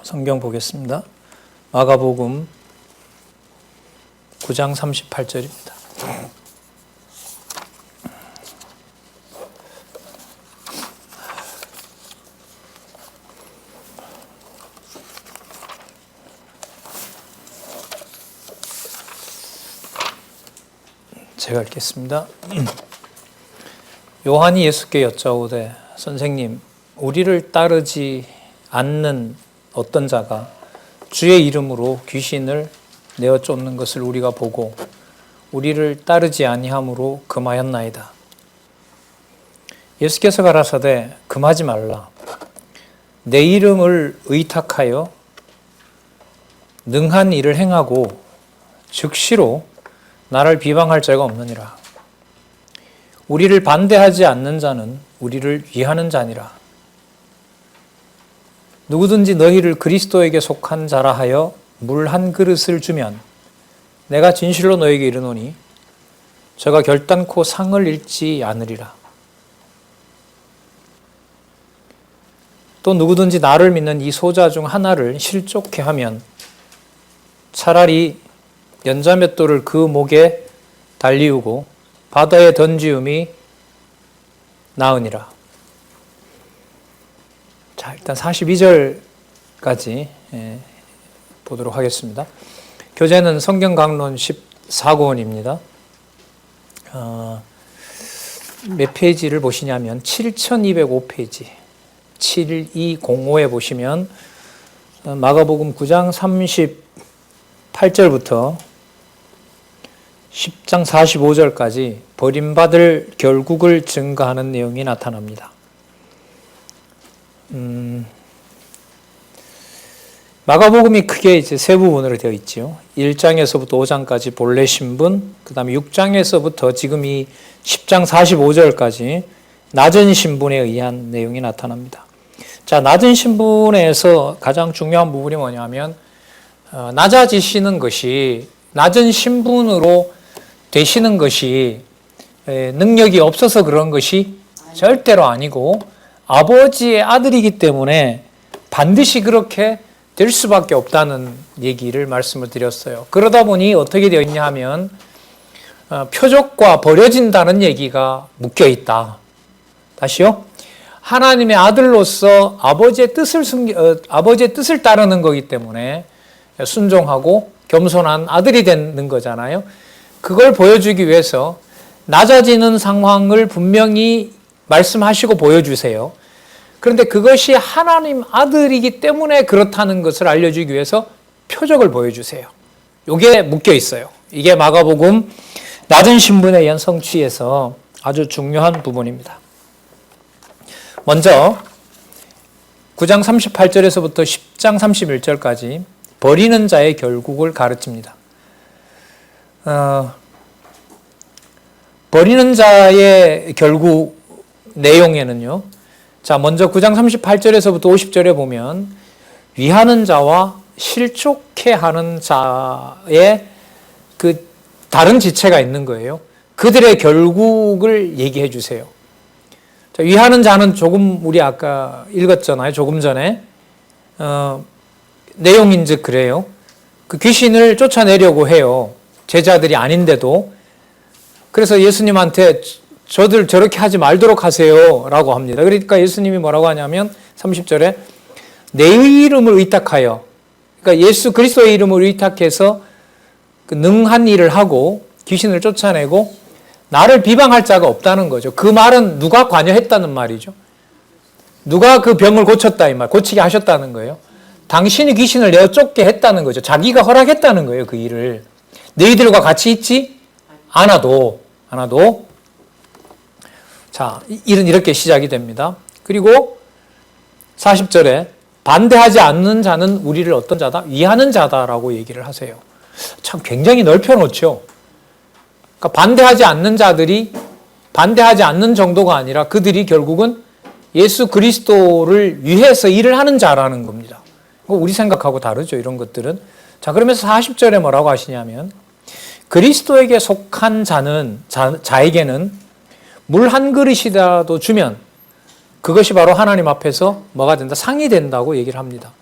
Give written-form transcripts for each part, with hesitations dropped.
성경 보겠습니다. 마가복음 9장 38절입니다. 제가 읽겠습니다. 요한이 예수께 여짜오되 선생님, 우리를 따르지 않는 어떤 자가 주의 이름으로 귀신을 내어 쫓는 것을 우리가 보고 우리를 따르지 아니함으로 금하였나이다. 예수께서 가라사대 금하지 말라. 내 이름을 의탁하여 능한 일을 행하고 즉시로 나를 비방할 자가 없느니라. 우리를 반대하지 않는 자는 우리를 위하는 자니라. 누구든지 너희를 그리스도에게 속한 자라 하여 물 한 그릇을 주면 내가 진실로 너에게 이르노니 저가 결단코 상을 잃지 않으리라. 또 누구든지 나를 믿는 이 소자 중 하나를 실족해 하면 차라리 연자맷돌을 그 목에 달리우고 바다에 던지움이 나으니라. 자, 일단 42절까지 보도록 하겠습니다. 교재는 성경강론 14권입니다. 몇 페이지를 보시냐면 7205페이지 7205에 보시면 마가복음 9장 38절부터 10장 45절까지 버림받을 결국을 증가하는 내용이 나타납니다. 마가복음이 크게 이제 세 부분으로 되어 있죠. 1장에서부터 5장까지 본래 신분, 그 다음에 6장에서부터 지금 이 10장 45절까지 낮은 신분에 의한 내용이 나타납니다. 자, 낮은 신분에서 가장 중요한 부분이 뭐냐면 낮아지시는 것이, 낮은 신분으로 되시는 것이 능력이 없어서 그런 것이 절대로 아니고 아버지의 아들이기 때문에 반드시 그렇게 될 수밖에 없다는 얘기를 말씀을 드렸어요. 그러다 보니 어떻게 되어 있냐 하면 표적과 버려진다는 얘기가 묶여 있다. 다시요. 하나님의 아들로서 아버지의 뜻을 따르는 거기 때문에 순종하고 겸손한 아들이 되는 거잖아요. 그걸 보여주기 위해서 낮아지는 상황을 분명히 말씀하시고 보여주세요. 그런데 그것이 하나님 아들이기 때문에 그렇다는 것을 알려주기 위해서 표적을 보여주세요. 이게 묶여 있어요. 이게 마가복음 낮은 신분에 의한 성취에서 아주 중요한 부분입니다. 먼저 9장 38절에서부터 10장 31절까지 버리는 자의 결국을 가르칩니다. 버리는 자의 결국 내용에는요. 자, 먼저 9장 38절에서부터 50절에 보면 위하는 자와 실족해 하는 자의 그 다른 지체가 있는 거예요. 그들의 결국을 얘기해 주세요. 자, 위하는 자는 조금 우리 아까 읽었잖아요. 조금 전에 내용인즉 그래요. 그 귀신을 쫓아내려고 해요. 제자들이 아닌데도. 그래서 예수님한테 저들 저렇게 하지 말도록 하세요 라고 합니다. 그러니까 예수님이 뭐라고 하냐면 30절에 내 이름을 의탁하여, 그러니까 예수 그리스도의 이름을 의탁해서 그 능한 일을 하고 귀신을 쫓아내고 나를 비방할 자가 없다는 거죠. 그 말은 누가 관여했다는 말이죠. 누가 그 병을 고쳤다 이 말, 고치게 하셨다는 거예요. 당신이 귀신을 내어 쫓게 했다는 거죠. 자기가 허락했다는 거예요. 그 일을. 너희들과 같이 있지 않아도. 자, 일은 이렇게 시작이 됩니다. 그리고 40절에 반대하지 않는 자는 우리를 어떤 자다? 위하는 자다라고 얘기를 하세요. 참 굉장히 넓혀놓죠. 그러니까 반대하지 않는 자들이 반대하지 않는 정도가 아니라 그들이 결국은 예수 그리스도를 위해서 일을 하는 자라는 겁니다. 우리 생각하고 다르죠. 이런 것들은. 자, 그러면서 40절에 뭐라고 하시냐면 그리스도에게 속한 자에게는 물 한 그릇이라도 주면 그것이 바로 하나님 앞에서 뭐가 된다? 상이 된다고 얘기를 합니다.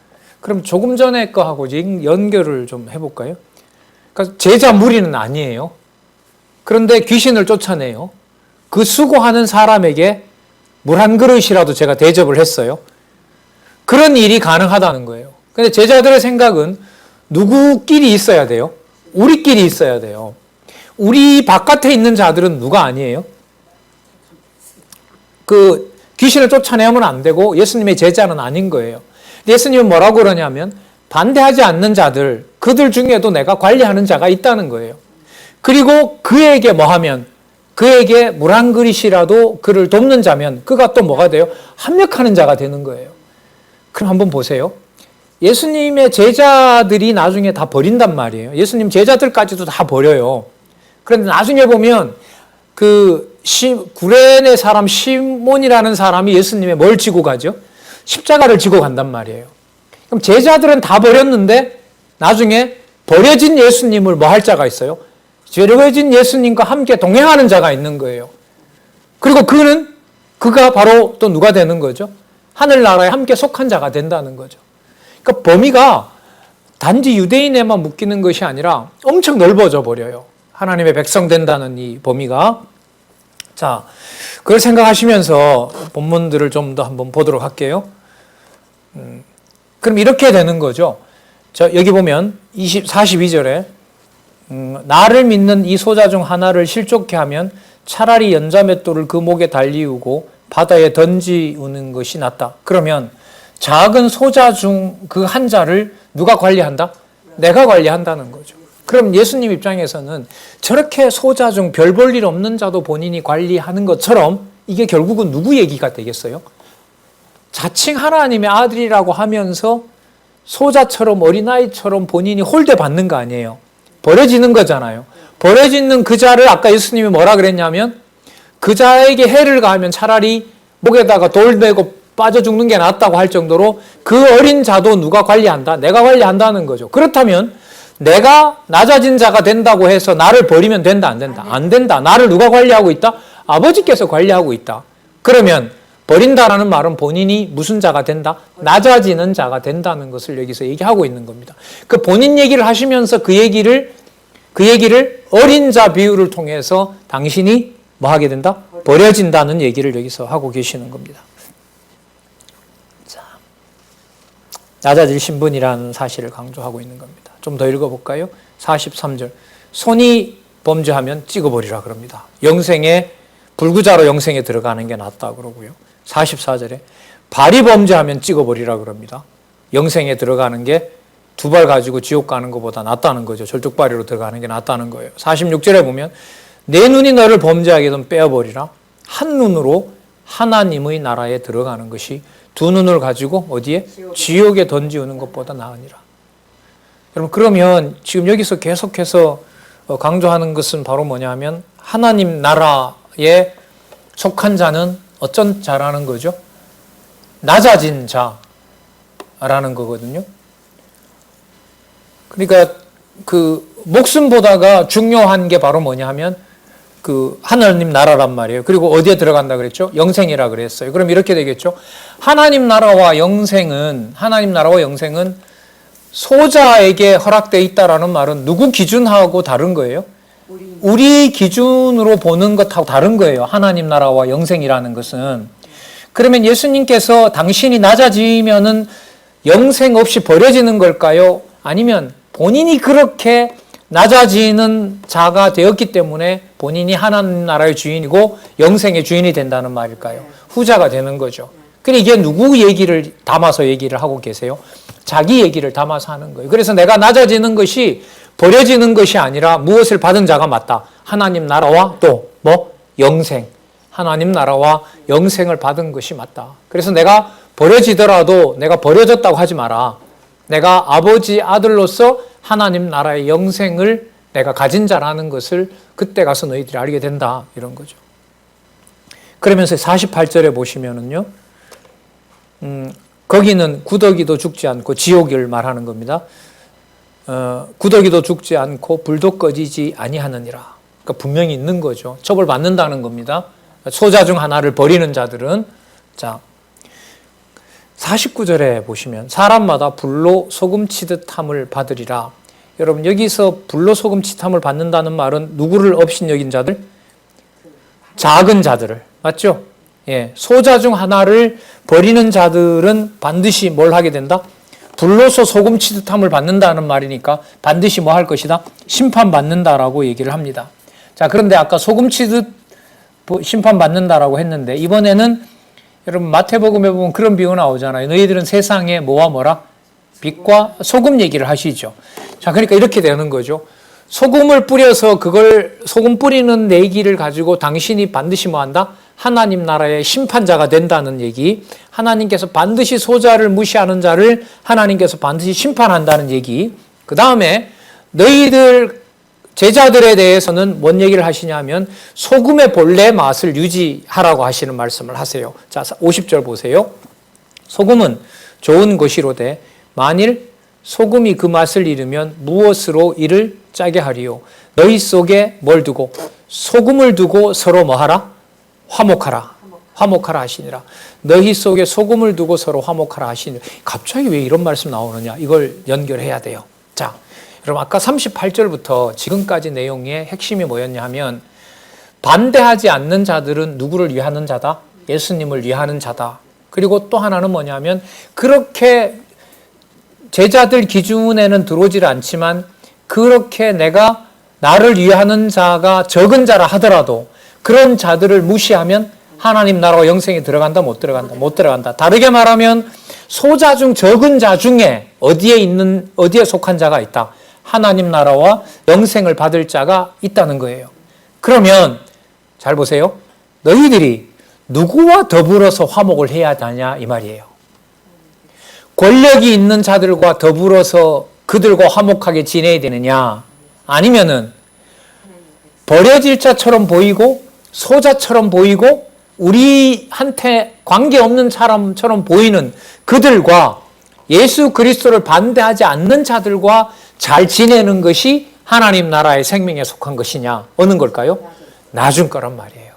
그럼 조금 전에 거하고 연결을 좀 해볼까요? 그러니까 제자 무리는 아니에요. 그런데 귀신을 쫓아내요. 그 수고하는 사람에게 물 한 그릇이라도 제가 대접을 했어요. 그런 일이 가능하다는 거예요. 근데 제자들의 생각은 누구끼리 있어야 돼요? 우리끼리 있어야 돼요. 우리 바깥에 있는 자들은 누가 아니에요? 그 귀신을 쫓아내면 안 되고 예수님의 제자는 아닌 거예요. 예수님은 뭐라고 그러냐면 반대하지 않는 자들, 그들 중에도 내가 관리하는 자가 있다는 거예요. 그리고 그에게 뭐 하면, 그에게 물 한 그릇이라도 그를 돕는 자면 그가 또 뭐가 돼요? 합력하는 자가 되는 거예요. 그럼 한번 보세요. 예수님의 제자들이 나중에 다 버린단 말이에요. 예수님 제자들까지도 다 버려요. 그런데 나중에 보면 그 구레네 사람 시몬이라는 사람이 예수님의 뭘 지고 가죠? 십자가를 지고 간단 말이에요. 그럼 제자들은 다 버렸는데 나중에 버려진 예수님을 뭐 할 자가 있어요? 버려진 예수님과 함께 동행하는 자가 있는 거예요. 그리고 그가 바로 또 누가 되는 거죠? 하늘나라에 함께 속한 자가 된다는 거죠. 그러니까 범위가 단지 유대인에만 묶이는 것이 아니라 엄청 넓어져 버려요. 하나님의 백성 된다는 이 범위가. 자, 그걸 생각하시면서 본문들을 좀 더 한번 보도록 할게요. 그럼 이렇게 되는 거죠. 자, 여기 보면 42절에 나를 믿는 이 소자 중 하나를 실족케 하면 차라리 연자맷돌을 그 목에 달리우고 바다에 던지우는 것이 낫다. 그러면 작은 소자 중 그 한 자를 누가 관리한다? 내가 관리한다는 거죠. 그럼 예수님 입장에서는 저렇게 소자 중 별 볼 일 없는 자도 본인이 관리하는 것처럼 이게 결국은 누구 얘기가 되겠어요? 자칭 하나님의 아들이라고 하면서 소자처럼 어린아이처럼 본인이 홀대받는 거 아니에요. 버려지는 거잖아요. 버려지는 그 자를 아까 예수님이 뭐라 그랬냐면 그 자에게 해를 가하면 차라리 목에다가 돌 메고 빠져 죽는 게 낫다고 할 정도로 그 어린 자도 누가 관리한다? 내가 관리한다는 거죠. 그렇다면 내가 낮아진 자가 된다고 해서 나를 버리면 된다, 안 된다? 안 된다. 나를 누가 관리하고 있다? 아버지께서 관리하고 있다. 그러면 버린다라는 말은 본인이 무슨 자가 된다? 낮아지는 자가 된다는 것을 여기서 얘기하고 있는 겁니다. 그 본인 얘기를 하시면서 그 얘기를 어린 자 비유를 통해서 당신이 뭐 하게 된다? 버려진다는 얘기를 여기서 하고 계시는 겁니다. 자, 낮아질 신분이라는 사실을 강조하고 있는 겁니다. 좀 더 읽어볼까요? 43절. 손이 범죄하면 찍어버리라 그럽니다. 불구자로 영생에 들어가는 게 낫다 그러고요. 44절에 발이 범죄하면 찍어버리라 그럽니다. 영생에 들어가는 게 두 발 가지고 지옥 가는 것보다 낫다는 거죠. 절뚝발이로 들어가는 게 낫다는 거예요. 46절에 보면 내 눈이 너를 범죄하게 되면 빼어버리라. 한 눈으로 하나님의 나라에 들어가는 것이 두 눈을 가지고 어디에? 지옥에 던지우는 것보다 나으니라. 여러분, 그러면 지금 여기서 계속해서 강조하는 것은 바로 뭐냐면 하나님 나라에 속한 자는 어떤 자라는 거죠? 낮아진 자라는 거거든요. 그러니까 그 목숨보다가 중요한 게 바로 뭐냐 하면 그 하나님 나라란 말이에요. 그리고 어디에 들어간다 그랬죠? 영생이라 그랬어요. 그럼 이렇게 되겠죠? 하나님 나라와 영생은 소자에게 허락되어 있다라는 말은 누구 기준하고 다른 거예요? 우리 기준으로 보는 것하고 다른 거예요. 하나님 나라와 영생이라는 것은. 그러면 예수님께서 당신이 낮아지면은 영생 없이 버려지는 걸까요? 아니면 본인이 그렇게 낮아지는 자가 되었기 때문에 본인이 하나님 나라의 주인이고 영생의 주인이 된다는 말일까요? 후자가 되는 거죠. 그래, 이게 누구 얘기를 담아서 얘기를 하고 계세요? 자기 얘기를 담아서 하는 거예요. 그래서 내가 낮아지는 것이 버려지는 것이 아니라 무엇을 받은 자가 맞다. 하나님 나라와 또 뭐? 영생. 하나님 나라와 영생을 받은 것이 맞다. 그래서 내가 버려지더라도 내가 버려졌다고 하지 마라. 내가 아버지 아들로서 하나님 나라의 영생을 내가 가진 자라는 것을 그때 가서 너희들이 알게 된다. 이런 거죠. 그러면서 48절에 보시면은요. 거기는 구더기도 죽지 않고 지옥을 말하는 겁니다. 구더기도 죽지 않고 불도 꺼지지 아니하느니라. 그러니까 분명히 있는 거죠. 처벌받는다는 겁니다. 소자 중 하나를 버리는 자들은. 자, 49절에 보시면 사람마다 불로 소금 치듯 함을 받으리라. 여러분 여기서 불로 소금 치듯함을 받는다는 말은 누구를 업신여긴 자들? 작은 자들을. 맞죠? 예, 소자 중 하나를 버리는 자들은 반드시 뭘 하게 된다? 불로서 소금 치듯함을 받는다는 말이니까 반드시 뭐 할 것이다? 심판받는다라고 얘기를 합니다. 자, 그런데 아까 소금 치듯 심판받는다라고 했는데 이번에는 여러분 마태복음에 보면 그런 비유 나오잖아요. 너희들은 세상에 뭐와 뭐라? 빛과 소금 얘기를 하시죠. 자, 그러니까 이렇게 되는 거죠. 소금을 뿌려서 그걸 소금 뿌리는 내기를 가지고 당신이 반드시 뭐 한다? 하나님 나라의 심판자가 된다는 얘기. 하나님께서 반드시 소자를 무시하는 자를 하나님께서 반드시 심판한다는 얘기. 그 다음에 너희들 제자들에 대해서는 뭔 얘기를 하시냐면 소금의 본래 맛을 유지하라고 하시는 말씀을 하세요. 자, 50절 보세요. 소금은 좋은 것이로되 만일 소금이 그 맛을 잃으면 무엇으로 이를 짜게 하리요. 너희 속에 뭘 두고? 소금을 두고 서로 뭐하라? 화목하라. 화목하라 하시니라. 너희 속에 소금을 두고 서로 화목하라 하시니라. 갑자기 왜 이런 말씀 나오느냐? 이걸 연결해야 돼요. 자, 여러분 아까 38절부터 지금까지 내용의 핵심이 뭐였냐 하면 반대하지 않는 자들은 누구를 위하는 자다? 예수님을 위하는 자다. 그리고 또 하나는 뭐냐면 그렇게 제자들 기준에는 들어오질 않지만 그렇게 내가 나를 위하는 자가 적은 자라 하더라도 그런 자들을 무시하면 하나님 나라와 영생에 들어간다? 못 들어간다? 못 들어간다. 다르게 말하면 소자 중 적은 자 중에 어디에 속한 자가 있다? 하나님 나라와 영생을 받을 자가 있다는 거예요. 그러면 잘 보세요. 너희들이 누구와 더불어서 화목을 해야 하냐 이 말이에요. 권력이 있는 자들과 더불어서 그들과 화목하게 지내야 되느냐? 아니면은 버려질 자처럼 보이고 소자처럼 보이고 우리한테 관계없는 사람처럼 보이는 그들과 예수 그리스도를 반대하지 않는 자들과 잘 지내는 것이 하나님 나라의 생명에 속한 것이냐? 어느 걸까요? 나중 거란 말이에요.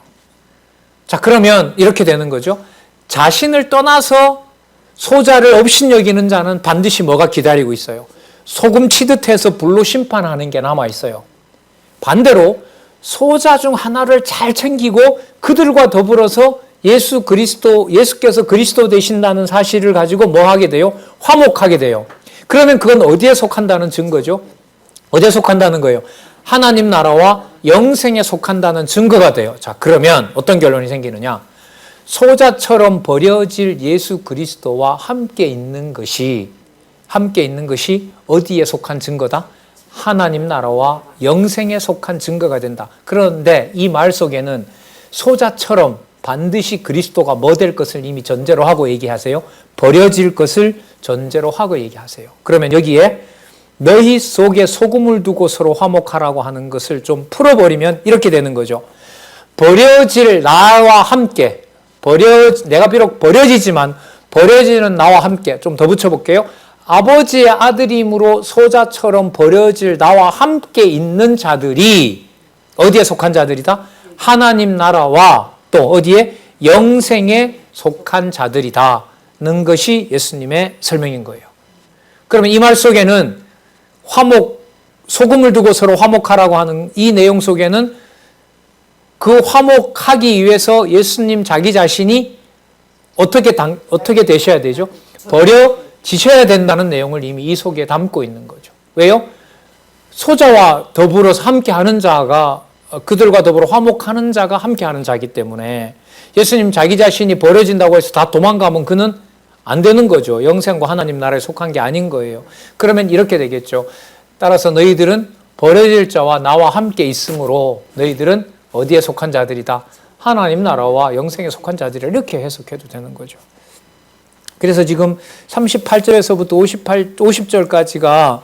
자, 그러면 이렇게 되는 거죠. 자신을 떠나서 소자를 업신여기는 자는 반드시 뭐가 기다리고 있어요? 소금 치듯해서 불로 심판하는 게 남아 있어요. 반대로 소자 중 하나를 잘 챙기고 그들과 더불어서 예수께서 그리스도 되신다는 사실을 가지고 뭐 하게 돼요? 화목하게 돼요. 그러면 그건 어디에 속한다는 증거죠? 어디에 속한다는 거예요? 하나님 나라와 영생에 속한다는 증거가 돼요. 자, 그러면 어떤 결론이 생기느냐? 소자처럼 버려질 예수 그리스도와 함께 있는 것이 어디에 속한 증거다? 하나님 나라와 영생에 속한 증거가 된다. 그런데 이 말 속에는 소자처럼 반드시 그리스도가 뭐 될 것을 이미 전제로 하고 얘기하세요. 버려질 것을 전제로 하고 얘기하세요. 그러면 여기에 너희 속에 소금을 두고 서로 화목하라고 하는 것을 좀 풀어버리면 이렇게 되는 거죠. 버려질 나와 함께 내가 비록 버려지지만 버려지는 나와 함께 좀 더 붙여볼게요. 아버지의 아들임으로 소자처럼 버려질 나와 함께 있는 자들이 어디에 속한 자들이다? 하나님 나라와 또 어디에? 영생에 속한 자들이다는 것이 예수님의 설명인 거예요. 그러면 이 말 속에는 소금을 두고 서로 화목하라고 하는 이 내용 속에는 그 화목하기 위해서 예수님 자기 자신이 어떻게 되셔야 되죠? 버려지셔야 된다는 내용을 이미 이 속에 담고 있는 거죠. 왜요? 소자와 더불어서 함께하는 자가 그들과 더불어 화목하는 자가 함께하는 자이기 때문에 예수님 자기 자신이 버려진다고 해서 다 도망가면 그는 안 되는 거죠. 영생과 하나님 나라에 속한 게 아닌 거예요. 그러면 이렇게 되겠죠. 따라서 너희들은 버려질 자와 나와 함께 있으므로 너희들은 어디에 속한 자들이다? 하나님 나라와 영생에 속한 자들이라 이렇게 해석해도 되는 거죠. 그래서 지금 38절에서부터 50절까지가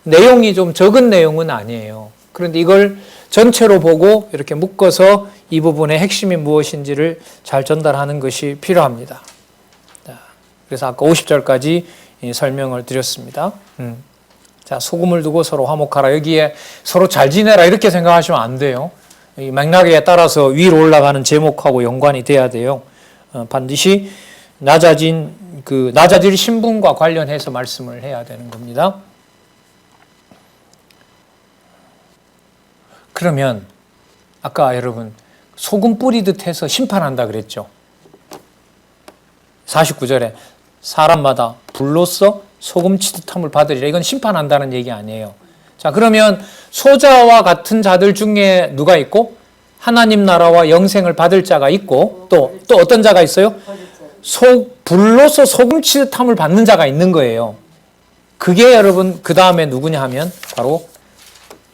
내용이 좀 적은 내용은 아니에요. 그런데 이걸 전체로 보고 이렇게 묶어서 이 부분의 핵심이 무엇인지를 잘 전달하는 것이 필요합니다. 그래서 아까 50절까지 설명을 드렸습니다. 자, 소금을 두고 서로 화목하라. 여기에 서로 잘 지내라 이렇게 생각하시면 안 돼요. 이 맥락에 따라서 위로 올라가는 제목하고 연관이 돼야 돼요. 반드시 낮아진 그 낮아질 신분과 관련해서 말씀을 해야 되는 겁니다. 그러면 아까 여러분 소금 뿌리듯 해서 심판한다 그랬죠. 49절에 사람마다 불로써 소금 치듯함을 받으리라. 이건 심판한다는 얘기 아니에요. 자, 그러면 소자와 같은 자들 중에 누가 있고 하나님 나라와 영생을 받을 자가 있고 또 어떤 자가 있어요? 불로써 소금 치듯함을 받는 자가 있는 거예요. 그게 여러분 그 다음에 누구냐 하면 바로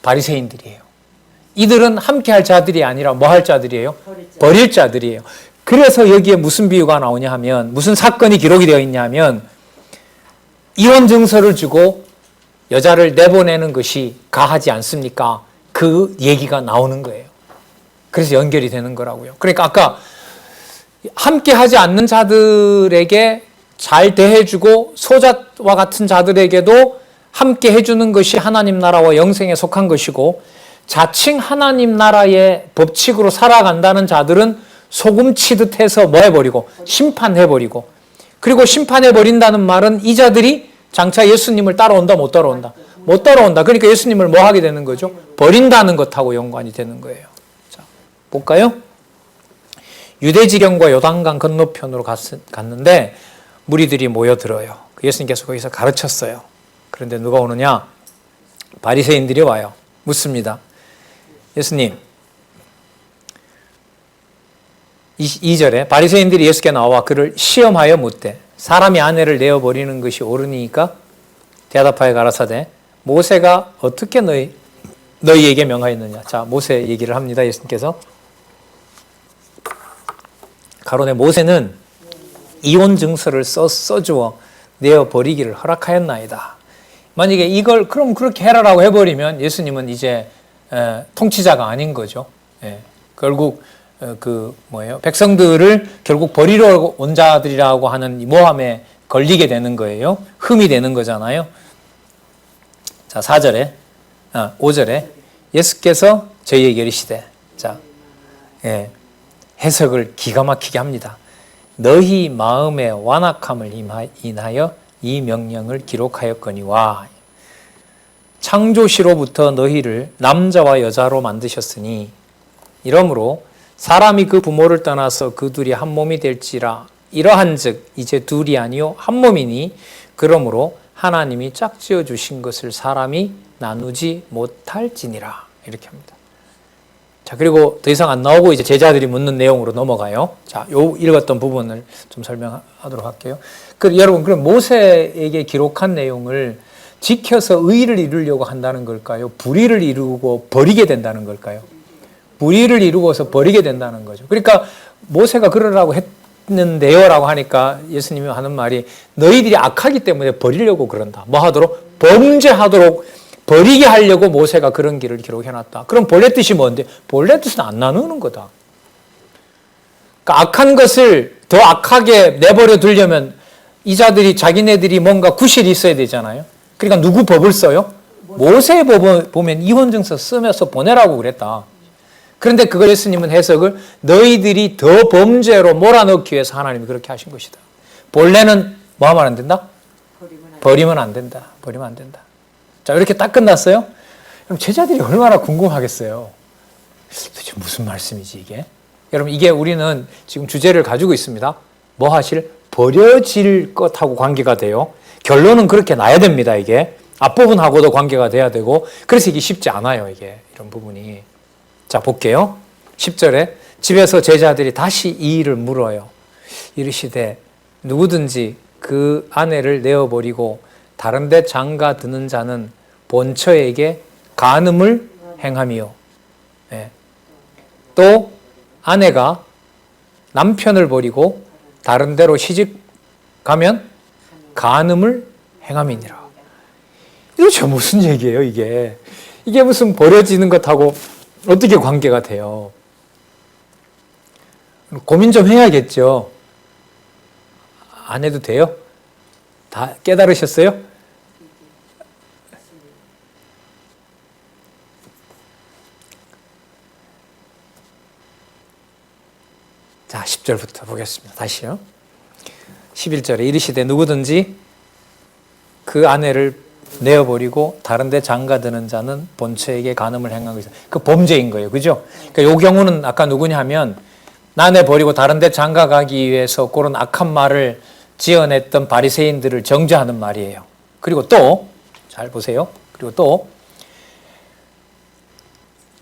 바리새인들이에요. 이들은 함께할 자들이 아니라 뭐 할 자들이에요? 버릴 자들이에요. 그래서 여기에 무슨 비유가 나오냐 하면 무슨 사건이 기록이 되어 있냐면 이혼 증서를 주고 여자를 내보내는 것이 가하지 않습니까? 그 얘기가 나오는 거예요. 그래서 연결이 되는 거라고요. 그러니까 아까 함께 하지 않는 자들에게 잘 대해주고 소자와 같은 자들에게도 함께 해주는 것이 하나님 나라와 영생에 속한 것이고 자칭 하나님 나라의 법칙으로 살아간다는 자들은 소금 치듯 해서 뭐 해버리고 심판해버리고 그리고 심판해버린다는 말은 이 자들이 장차 예수님을 따라온다 못 따라온다? 못 따라온다. 그러니까 예수님을 뭐 하게 되는 거죠? 버린다는 것하고 연관이 되는 거예요. 자, 볼까요? 유대지경과 요단강 건너편으로 갔는데 무리들이 모여들어요. 예수님께서 거기서 가르쳤어요. 그런데 누가 오느냐? 바리새인들이 와요. 묻습니다. 예수님, 2절에 바리새인들이 예수께 나와 그를 시험하여 묻되 사람이 아내를 내어버리는 것이 옳으니까 대답하여 가라사대 모세가 어떻게 너희에게 명하였느냐. 자, 모세 얘기를 합니다. 예수님께서 가론에 모세는 이혼 증서를 써주어 내어버리기를 허락하였나이다. 만약에 이걸 그럼 그렇게 해라라고 해버리면 예수님은 이제 통치자가 아닌 거죠. 결국 백성들을 결국 버리러 온 자들이라고 하는 이 모함에 걸리게 되는 거예요. 흠이 되는 거잖아요. 자, 5절에 예수께서 저희에게 이르시되 자, 해석을 기가 막히게 합니다. 너희 마음의 완악함을 인하여 이 명령을 기록하였거니와 창조시로부터 너희를 남자와 여자로 만드셨으니 이러므로 사람이 그 부모를 떠나서 그 둘이 한 몸이 될지라 이러한즉 이제 둘이 아니요 한 몸이니 그러므로 하나님이 짝지어 주신 것을 사람이 나누지 못할지니라 이렇게 합니다. 자, 그리고 더 이상 안 나오고 이제 제자들이 묻는 내용으로 넘어가요. 자, 요 읽었던 부분을 좀 설명하도록 할게요. 여러분, 그럼 모세에게 기록한 내용을 지켜서 의를 이루려고 한다는 걸까요? 불의를 이루고 버리게 된다는 걸까요? 불의를 이루고서 버리게 된다는 거죠. 그러니까 모세가 그러라고 했는데요 라고 하니까 예수님이 하는 말이 너희들이 악하기 때문에 버리려고 그런다. 뭐 하도록? 범죄하도록 버리게 하려고 모세가 그런 길을 기록해놨다. 그럼 본래 뜻이 뭔데? 본래 뜻은 안 나누는 거다. 그러니까 악한 것을 더 악하게 내버려 두려면 이 자들이 자기네들이 뭔가 구실이 있어야 되잖아요. 그러니까 누구 법을 써요? 모세의 법을 보면 이혼증서 쓰면서 보내라고 그랬다. 그런데 그걸 예수님은 해석을 너희들이 더 범죄로 몰아넣기 위해서 하나님이 그렇게 하신 것이다. 본래는 뭐 하면 안 된다? 버리면 안 된다. 버리면 안 된다. 자, 이렇게 딱 끝났어요? 그럼 제자들이 얼마나 궁금하겠어요. 도대체 무슨 말씀이지 이게? 여러분, 이게 우리는 지금 주제를 가지고 있습니다. 뭐 하실? 버려질 것하고 관계가 돼요. 결론은 그렇게 나야 됩니다. 이게 앞부분하고도 관계가 돼야 되고 그래서 이게 쉽지 않아요. 이게 이런 부분이. 자, 볼게요. 10절에 집에서 제자들이 다시 이 일을 물어요. 이르시되 누구든지 그 아내를 내어버리고 다른 데 장가 드는 자는 본처에게 간음을 행함이요. 또 아내가 남편을 버리고 다른 데로 시집 가면 간음을 행함이니라. 이거 무슨 얘기예요, 이게? 이게 무슨 버려지는 것하고 어떻게 관계가 돼요? 고민 좀 해야겠죠. 안 해도 돼요? 다 깨달으셨어요? 자, 10절부터 보겠습니다. 다시요. 11절에 이르시되 누구든지 그 아내를 내어버리고 다른 데 장가드는 자는 본처에게 간음을 행한 것이다. 그 범죄인 거예요. 그죠? 그러니까 이 경우는 아까 누구냐 하면 아내 버리고 다른 데 장가 가기 위해서 그런 악한 말을 지어냈던 바리새인들을 정죄하는 말이에요. 그리고 또 잘 보세요. 그리고 또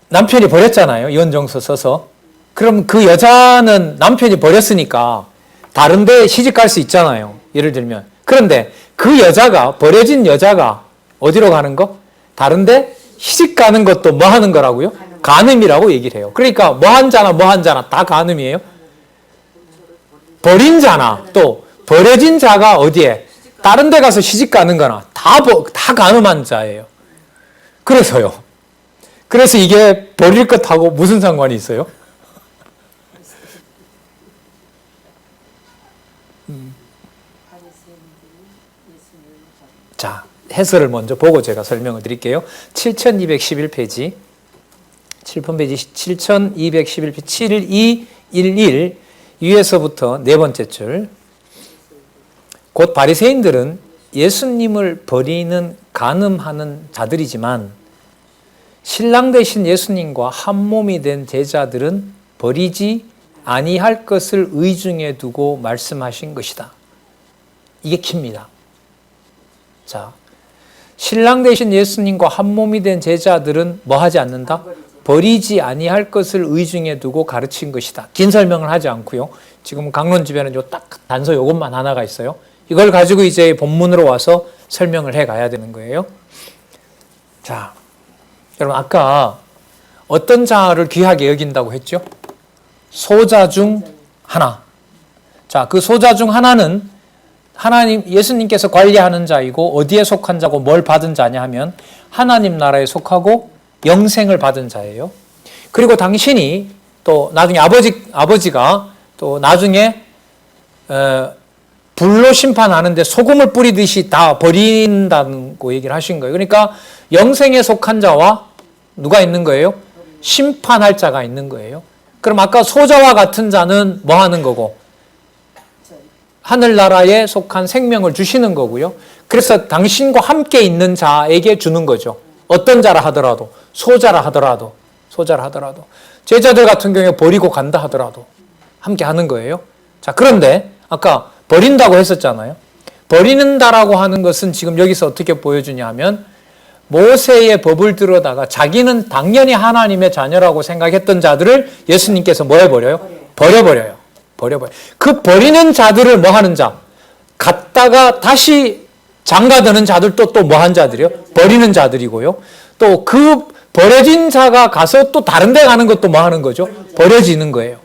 남편이 버렸잖아요. 이혼정서 써서. 그럼 그 여자는 남편이 버렸으니까 다른 데 시집 갈 수 있잖아요. 예를 들면. 그런데 그 여자가, 버려진 여자가 어디로 가는 거? 다른 데 시집 가는 것도 뭐 하는 거라고요? 간음이라고 얘기를 해요. 그러니까 뭐 한 자나 뭐 한 자나 다 간음이에요. 버린 자나 또 버려진 자가 어디에? 다른 데 가서 시집 가는 거나 다 간음한 자예요. 그래서요. 그래서 이게 버릴 것하고 무슨 상관이 있어요? 자, 해설을 먼저 보고 제가 설명을 드릴게요. 7211페이지. 7번 페이지 7211페이지 7211 위에서부터 네 번째 줄. 곧 바리새인들은 예수님을 버리는 간음하는 자들이지만 신랑 되신 예수님과 한 몸이 된 제자들은 버리지 아니할 것을 의중에 두고 말씀하신 것이다. 이게 킵니다. 자, 신랑 되신 예수님과 한 몸이 된 제자들은 뭐 하지 않는다? 버리지 아니할 것을 의중에 두고 가르친 것이다. 긴 설명을 하지 않고요. 지금 강론집에는 요 딱 단서 요것만 하나가 있어요. 이걸 가지고 이제 본문으로 와서 설명을 해 가야 되는 거예요. 자, 여러분 아까 어떤 자를 귀하게 여긴다고 했죠? 소자 중 하나. 자, 그 소자 중 하나는 하나님, 예수님께서 관리하는 자이고 어디에 속한 자고 뭘 받은 자냐 하면 하나님 나라에 속하고 영생을 받은 자예요. 그리고 당신이 또 나중에 아버지가 또 나중에 불로 심판하는데 소금을 뿌리듯이 다 버린다고 얘기를 하신 거예요. 그러니까 영생에 속한 자와 누가 있는 거예요? 심판할 자가 있는 거예요. 그럼 아까 소자와 같은 자는 뭐 하는 거고? 하늘나라에 속한 생명을 주시는 거고요. 그래서 당신과 함께 있는 자에게 주는 거죠. 어떤 자라 하더라도, 소자라 하더라도. 제자들 같은 경우에 버리고 간다 하더라도 함께 하는 거예요. 자, 그런데 아까 버린다고 했었잖아요. 버리는다라고 하는 것은 지금 여기서 어떻게 보여주냐 하면 모세의 법을 들어다가 자기는 당연히 하나님의 자녀라고 생각했던 자들을 예수님께서 뭐 해버려요? 버려버려요. 그 버리는 자들을 뭐 하는 자? 갔다가 다시 장가드는 자들도 또 뭐 한 자들이요? 버리는 자들이고요. 또 그 버려진 자가 가서 또 다른 데 가는 것도 뭐 하는 거죠? 버려지는 거예요.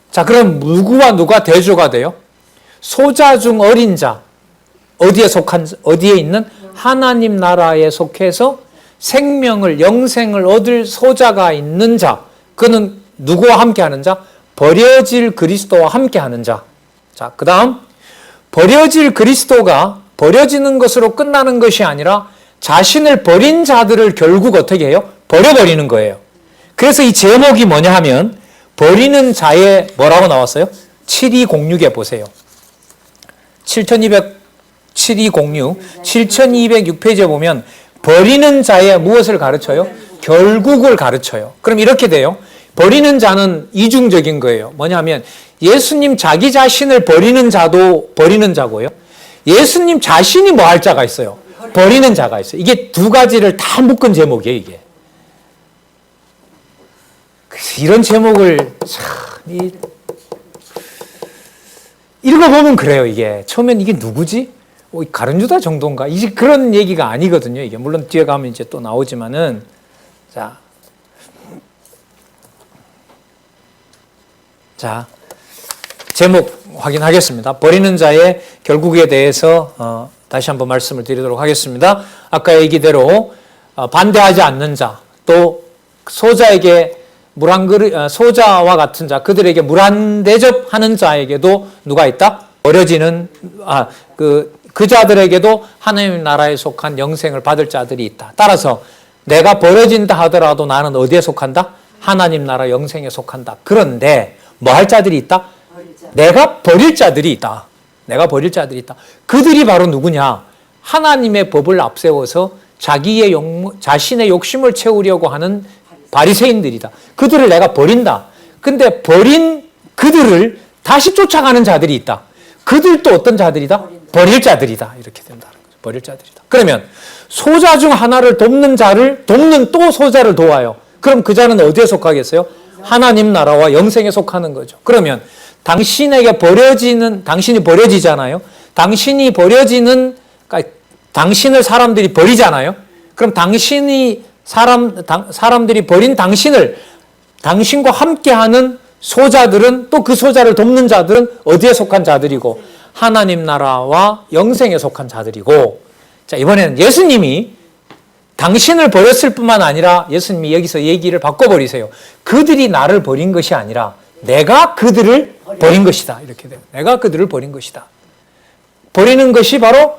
자, 그럼 누구와 누가 대조가 돼요? 소자 중 어린 자. 어디에 있는? 하나님 나라에 속해서 생명을, 영생을 얻을 소자가 있는 자. 그는 누구와 함께 하는 자? 버려질 그리스도와 함께 하는 자. 자, 그 다음, 버려질 그리스도가 버려지는 것으로 끝나는 것이 아니라 자신을 버린 자들을 결국 어떻게 해요? 버려버리는 거예요. 그래서 이 제목이 뭐냐 하면, 버리는 자의 뭐라고 나왔어요? 7206에 보세요. 7206페이지에 보면, 버리는 자의 무엇을 가르쳐요? 결국을 가르쳐요. 그럼 이렇게 돼요. 버리는 자는 이중적인 거예요. 뭐냐 하면 예수님 자기 자신을 버리는 자도 버리는 자고요. 예수님 자신이 뭐 할 자가 있어요. 버리는 자가 있어요. 이게 두 가지를 다 묶은 제목이에요. 이게. 그래서 이런 제목을 참 읽어보면 그래요. 이게 처음엔 이게 누구지? 가룟유다 정도인가? 이제 그런 얘기가 아니거든요. 이게 물론 뒤에 가면 이제 또 나오지만은 자, 제목 확인하겠습니다. 버리는 자의 결국에 대해서 다시 한번 말씀을 드리도록 하겠습니다. 아까 얘기대로 반대하지 않는 자, 또 소자에게 소자와 같은 자, 그들에게 물 한 대접하는 자에게도 누가 있다? 버려지는 그 자들에게도 하나님 나라에 속한 영생을 받을 자들이 있다. 따라서 내가 버려진다 하더라도 나는 어디에 속한다? 하나님 나라 영생에 속한다. 그런데 뭐 할 자들이 있다? 내가 버릴 자들이 있다. 내가 버릴 자들이 있다. 그들이 바로 누구냐? 하나님의 법을 앞세워서 자신의 욕심을 채우려고 하는 바리새인들이다. 그들을 내가 버린다. 근데 버린 그들을 다시 쫓아가는 자들이 있다. 그들도 어떤 자들이다? 버릴 자들이다. 이렇게 된다는 거죠. 버릴 자들이다. 그러면 소자 중 하나를 돕는 자를 돕는 또 소자를 도와요. 그럼 그 자는 어디에 속하겠어요? 하나님 나라와 영생에 속하는 거죠. 그러면 당신이 버려지잖아요. 당신이 버려지는, 그러니까 당신을 사람들이 버리잖아요. 그럼 사람들이 버린 당신과 함께하는 소자들은 또 그 소자를 돕는 자들은 어디에 속한 자들이고 하나님 나라와 영생에 속한 자들이고. 자, 이번에는 예수님이 당신을 버렸을 뿐만 아니라 예수님이 여기서 얘기를 바꿔버리세요. 그들이 나를 버린 것이 아니라 내가 그들을 버린 것이다. 이렇게 돼요. 내가 그들을 버린 것이다. 버리는 것이 바로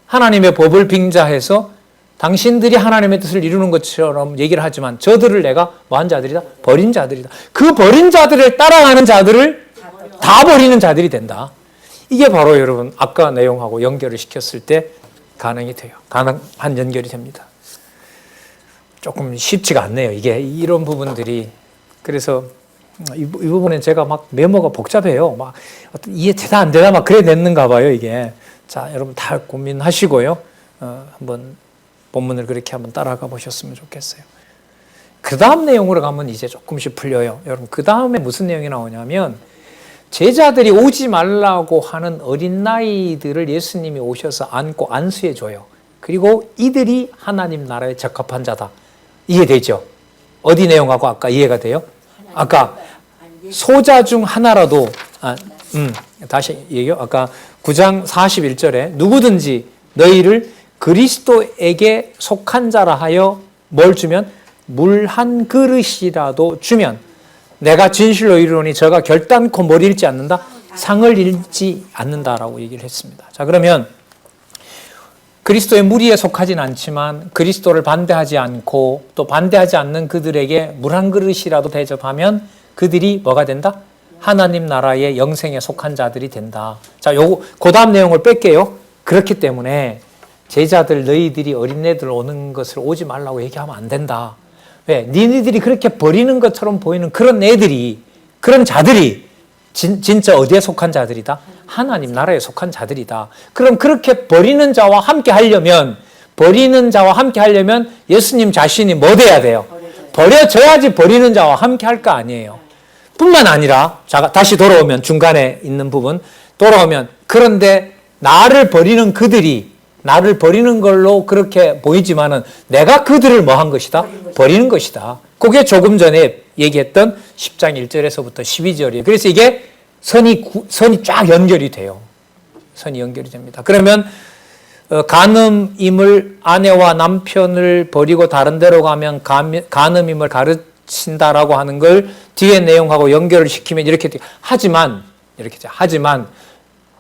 하나님의 법을 빙자해서 당신들이 하나님의 뜻을 이루는 것처럼 얘기를 하지만 저들을 내가 뭐한 자들이다? 버린 자들이다. 그 버린 자들을 따라가는 자들을 다 버리는 자들이 된다. 이게 바로 여러분 아까 내용하고 연결을 시켰을 때 가능이 돼요. 가능한 연결이 됩니다. 조금 쉽지가 않네요. 이게 이런 부분들이. 그래서 이 부분은 제가 막 메모가 복잡해요. 막 이해 되다 안 되다 막 그래 냈는가 봐요. 이게. 자, 여러분 다 고민하시고요. 한번 본문을 그렇게 한번 따라가 보셨으면 좋겠어요. 그 다음 내용으로 가면 이제 조금씩 풀려요. 여러분 그 다음에 무슨 내용이 나오냐면 제자들이 오지 말라고 하는 어린 나이들을 예수님이 오셔서 안고 안수해 줘요. 그리고 이들이 하나님 나라에 적합한 자다. 이해되죠? 어디 내용하고 아까 이해가 돼요? 아까 소자 중 하나라도 다시 얘기요. 아까 9장 41절에 누구든지 너희를 그리스도에게 속한 자라 하여 뭘 주면 물 한 그릇이라도 주면 내가 진실로 이르노니 저가 결단코 뭘 잃지 않는다? 상을 잃지 않는다라고 얘기를 했습니다. 자, 그러면 그리스도의 무리에 속하진 않지만 그리스도를 반대하지 않고 또 반대하지 않는 그들에게 물 한 그릇이라도 대접하면 그들이 뭐가 된다? 하나님 나라의 영생에 속한 자들이 된다. 자, 그 다음 내용을 뺄게요. 그렇기 때문에 제자들 너희들이 어린애들 오는 것을 오지 말라고 얘기하면 안 된다. 왜? 니네들이 그렇게 버리는 것처럼 보이는 그런 애들이, 그런 자들이 진짜 어디에 속한 자들이다? 하나님 나라에 속한 자들이다. 그럼 그렇게 버리는 자와 함께 하려면 예수님 자신이 뭐 돼야 돼요? 버려져야지 버리는 자와 함께 할 거 아니에요. 뿐만 아니라, 자, 다시 돌아오면 중간에 있는 부분, 돌아오면 그런데 나를 버리는 걸로 그렇게 보이지만은 내가 그들을 뭐 한 것이다? 버리는 것이다. 그게 조금 전에 얘기했던 10장 1절에서부터 12절이에요. 그래서 이게 선이 쫙 연결이 돼요. 선이 연결이 됩니다. 그러면 간음임을 아내와 남편을 버리고 다른 데로 가면 간음임을 가르친다라고 하는 걸 뒤에 내용하고 연결을 시키면 이렇게 돼요. 하지만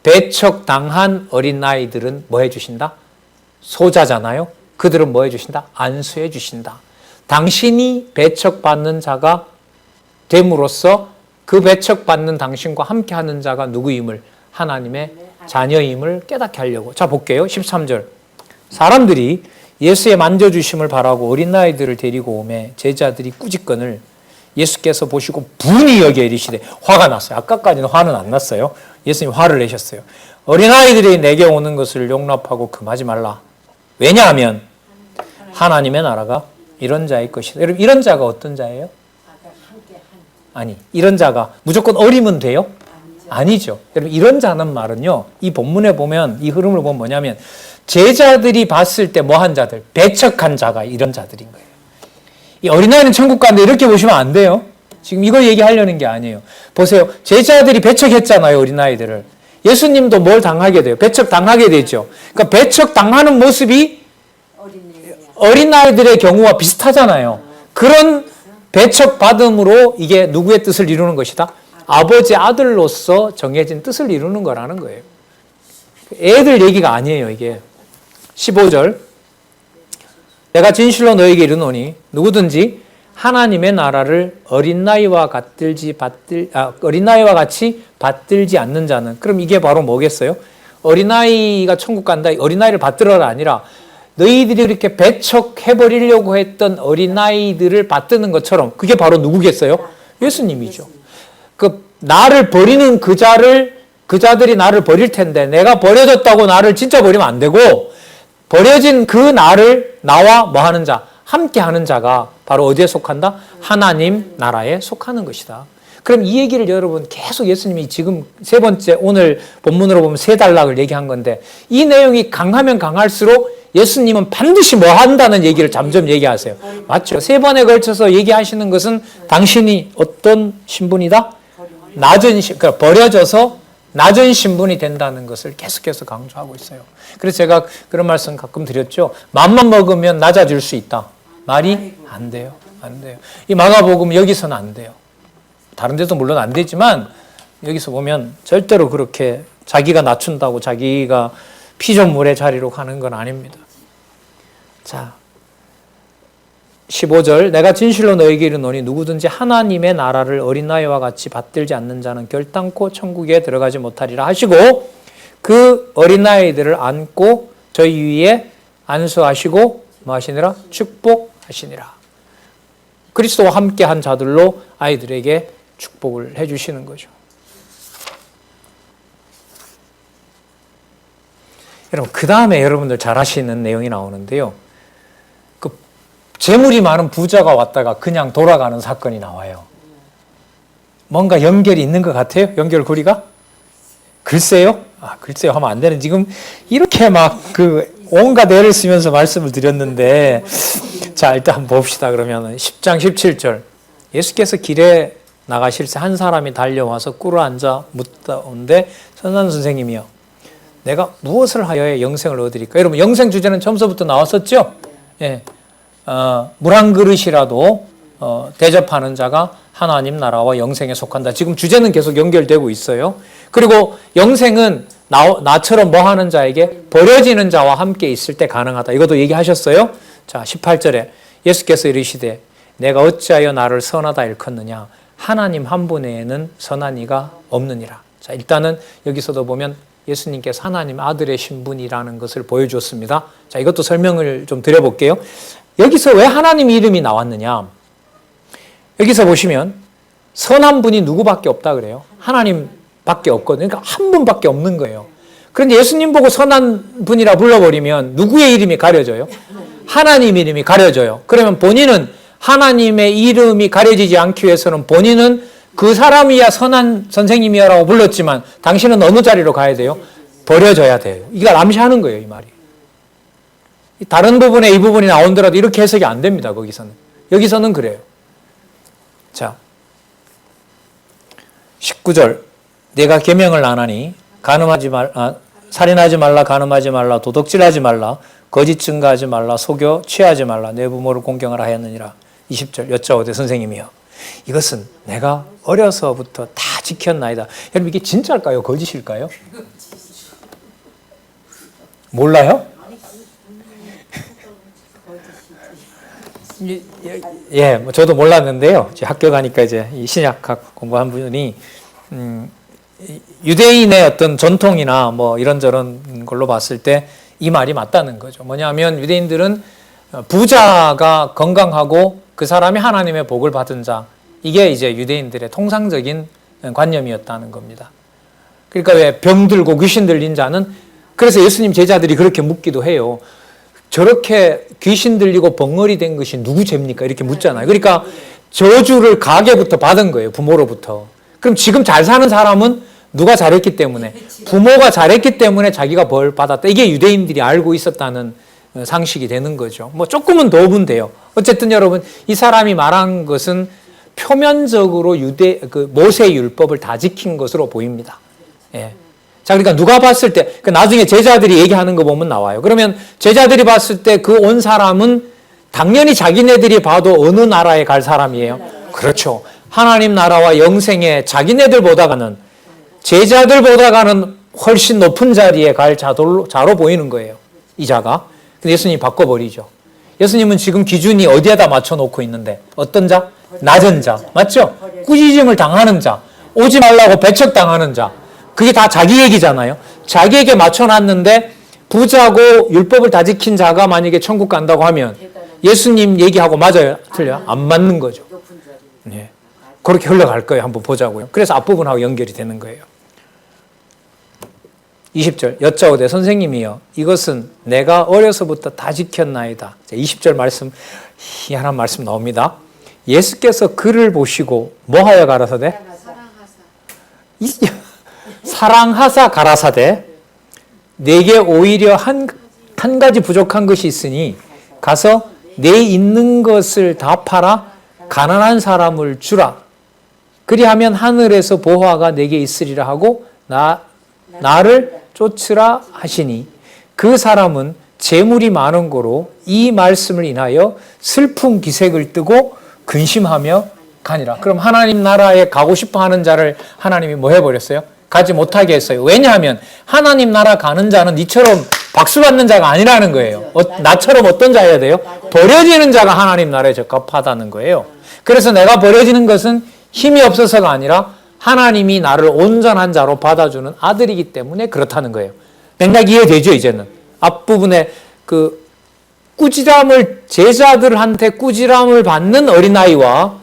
배척당한 어린아이들은 뭐 해주신다? 소자잖아요. 그들은 뭐 해주신다? 안수해 주신다. 당신이 배척받는 자가 됨으로써 그 배척받는 당신과 함께하는 자가 누구임을, 하나님의 자녀임을 깨닫게 하려고. 자, 볼게요. 13절. 사람들이 예수의 만져주심을 바라고 어린아이들을 데리고 오매 제자들이 꾸짖건을 예수께서 보시고 분이 여겨 이르시되. 화가 났어요. 아까까지는 화는 안 났어요. 예수님 화를 내셨어요. 어린아이들이 내게 오는 것을 용납하고 금하지 말라. 왜냐하면 하나님의 나라가 이런 자의 것이다. 여러분, 이런 자가 어떤 자예요? 아니, 이런 자가 무조건 어리면 돼요? 아니죠. 여러분, 이런 자는 말은요, 이 본문에 보면, 이 흐름을 보면 뭐냐면 제자들이 봤을 때 뭐 한 자들? 배척한 자가 이런 자들인 거예요. 이 어린아이는 천국 간다 이렇게 보시면 안 돼요. 지금 이거 얘기하려는 게 아니에요. 보세요. 제자들이 배척했잖아요, 어린아이들을. 예수님도 뭘 당하게 돼요? 배척당하게 되죠. 그러니까 배척당하는 모습이 어린아이들의 경우와 비슷하잖아요. 그런 배척받음으로 이게 누구의 뜻을 이루는 것이다? 아버지 아들로서 정해진 뜻을 이루는 거라는 거예요. 애들 얘기가 아니에요, 이게. 15절. 내가 진실로 너에게 이르노니 누구든지 하나님의 나라를 어린나이와 같이 받들지 않는 자는, 그럼 이게 바로 뭐겠어요? 어린아이가 천국 간다, 어린아이를 받들어라 아니라 너희들이 이렇게 배척해버리려고 했던 어린아이들을 받드는 것처럼, 그게 바로 누구겠어요? 예수님이죠. 나를 버리는 그 자들이 나를 버릴 텐데, 내가 버려졌다고 나를 진짜 버리면 안 되고, 버려진 그 나와 뭐 하는 자, 함께 하는 자가 바로 어디에 속한다? 하나님 나라에 속하는 것이다. 그럼 이 얘기를 여러분 계속 예수님이 지금 세 번째, 오늘 본문으로 보면 세 단락을 얘기한 건데, 이 내용이 강하면 강할수록 예수님은 반드시 뭐 한다는 얘기를 점점 얘기하세요. 맞죠? 세 번에 걸쳐서 얘기하시는 것은 당신이 어떤 신분이다? 그러니까 버려져서 낮은 신분이 된다는 것을 계속해서 강조하고 있어요. 그래서 제가 그런 말씀 가끔 드렸죠. 맘만 먹으면 낮아질 수 있다. 말이 안 돼요. 안 돼요. 이 마가복음 여기서는 안 돼요. 다른 데도 물론 안 되지만 여기서 보면 절대로 그렇게 자기가 낮춘다고 자기가 피조물의 자리로 가는 건 아닙니다. 자, 15절, 내가 진실로 너에게 이르노니 누구든지 하나님의 나라를 어린아이와 같이 받들지 않는 자는 결단코 천국에 들어가지 못하리라 하시고, 그 어린아이들을 안고 저희 위에 안수하시고 뭐 하시니라? 축복하시니라. 그리스도와 함께한 자들로 아이들에게 축복을 해주시는 거죠. 여러분, 그 다음에 여러분들 잘 아시는 내용이 나오는데요. 재물이 많은 부자가 왔다가 그냥 돌아가는 사건이 나와요. 뭔가 연결이 있는 것 같아요? 연결고리가? 글쎄요? 글쎄요 하면 안 되는, 지금 이렇게 막 온갖 애를 쓰면서 말씀을 드렸는데, 자, 일단 한번 봅시다. 그러면 10장 17절. 예수께서 길에 나가실 때 한 사람이 달려와서 꿇어 앉아 묻다온데, 선산 선생님이요, 내가 무엇을 하여야 영생을 얻으리까? 여러분, 영생 주제는 처음서부터 나왔었죠? 예. 물 한 그릇이라도 대접하는 자가 하나님 나라와 영생에 속한다. 지금 주제는 계속 연결되고 있어요. 그리고 영생은 나처럼 뭐 하는 자에게 버려지는 자와 함께 있을 때 가능하다. 이것도 얘기하셨어요. 자, 18절에 예수께서 이르시되 내가 어찌하여 나를 선하다 일컫느냐? 하나님 한 분 외에는 선한 이가 없느니라. 자, 일단은 여기서도 보면 예수님께서 하나님 아들의 신분이라는 것을 보여줬습니다. 자, 이것도 설명을 좀 드려볼게요. 여기서 왜 하나님 이름이 나왔느냐? 여기서 보시면 선한 분이 누구밖에 없다 그래요. 하나님밖에 없거든요. 그러니까 한 분밖에 없는 거예요. 그런데 예수님 보고 선한 분이라 불러버리면 누구의 이름이 가려져요? 하나님 이름이 가려져요. 그러면 본인은 하나님의 이름이 가려지지 않기 위해서는 본인은 그 사람이야 선한 선생님이야라고 불렀지만 당신은 어느 자리로 가야 돼요? 버려져야 돼요. 이걸 암시하는 거예요, 이 말이. 다른 부분에 이 부분이 나온더라도 이렇게 해석이 안 됩니다, 거기서는. 여기서는 그래요. 자, 19절. 내가 계명을 안 하니 살인하지 말라, 간음하지 말라, 도둑질하지 말라, 거짓 증거하지 말라, 속여 취하지 말라, 내 부모를 공경하라 하였느니라. 20절. 여짜오되 선생님이여, 이것은 내가 어려서부터 다 지켰나이다. 여러분, 이게 진짜일까요? 거짓일까요? 몰라요? 예, 저도 몰랐는데요. 학교 가니까 이제 이 신약학 공부한 분이 유대인의 어떤 전통이나 뭐 이런저런 걸로 봤을 때 이 말이 맞다는 거죠. 뭐냐면 유대인들은 부자가 건강하고 그 사람이 하나님의 복을 받은 자, 이게 이제 유대인들의 통상적인 관념이었다는 겁니다. 그러니까 왜 병들고 귀신 들린 자는, 그래서 예수님 제자들이 그렇게 묻기도 해요. 저렇게 귀신 들리고 벙어리 된 것이 누구 죄입니까? 이렇게 묻잖아요. 그러니까 저주를 가게부터 받은 거예요, 부모로부터. 그럼 지금 잘 사는 사람은 누가 잘했기 때문에, 부모가 잘했기 때문에 자기가 벌 받았다. 이게 유대인들이 알고 있었다는 상식이 되는 거죠. 뭐 조금은 더 오면 돼요. 어쨌든 여러분, 이 사람이 말한 것은 표면적으로 모세 율법을 다 지킨 것으로 보입니다. 예. 자, 그러니까 누가 봤을 때, 나중에 제자들이 얘기하는 거 보면 나와요. 그러면 제자들이 봤을 때 그 온 사람은 당연히 자기네들이 봐도 어느 나라에 갈 사람이에요? 그렇죠. 하나님 나라와 영생에 자기네들보다가는, 제자들보다가는 훨씬 높은 자리에 갈 자로 보이는 거예요, 이 자가. 근데 예수님이 바꿔버리죠. 예수님은 지금 기준이 어디에다 맞춰놓고 있는데 어떤 자? 낮은 자. 맞죠? 꾸짖음을 당하는 자. 오지 말라고 배척당하는 자. 그게 다 자기 얘기잖아요. 자기에게 맞춰놨는데 부자고 율법을 다 지킨 자가 만약에 천국 간다고 하면 예수님 얘기하고 맞아요? 틀려요? 안 맞는 거죠. 네. 그렇게 흘러갈 거예요. 한번 보자고요. 그래서 앞부분하고 연결이 되는 거예요. 20절 여짜오되 선생님이여 이것은 내가 어려서부터 다 지켰나이다. 20절 말씀 희한한 말씀 나옵니다. 예수께서 그를 보시고 뭐하여 가라사대? 사랑하사 가라사대 내게 오히려 한 가지 부족한 것이 있으니 가서 내 있는 것을 다 팔아 가난한 사람을 주라. 그리하면 하늘에서 보화가 내게 있으리라 하고 나를 쫓으라 하시니 그 사람은 재물이 많은 고로 이 말씀을 인하여 슬픈 기색을 뜨고 근심하며 가니라. 그럼 하나님 나라에 가고 싶어 하는 자를 하나님이 뭐 해버렸어요? 가지 못하게 했어요. 왜냐하면 하나님 나라 가는 자는 니처럼 박수 받는 자가 아니라는 거예요. 나처럼 어떤 자여야 돼요? 버려지는 자가 하나님 나라에 적합하다는 거예요. 그래서 내가 버려지는 것은 힘이 없어서가 아니라 하나님이 나를 온전한 자로 받아주는 아들이기 때문에 그렇다는 거예요. 맥락 이해되죠, 이제는? 앞부분에 그 제자들한테 꾸지람을 받는 어린아이와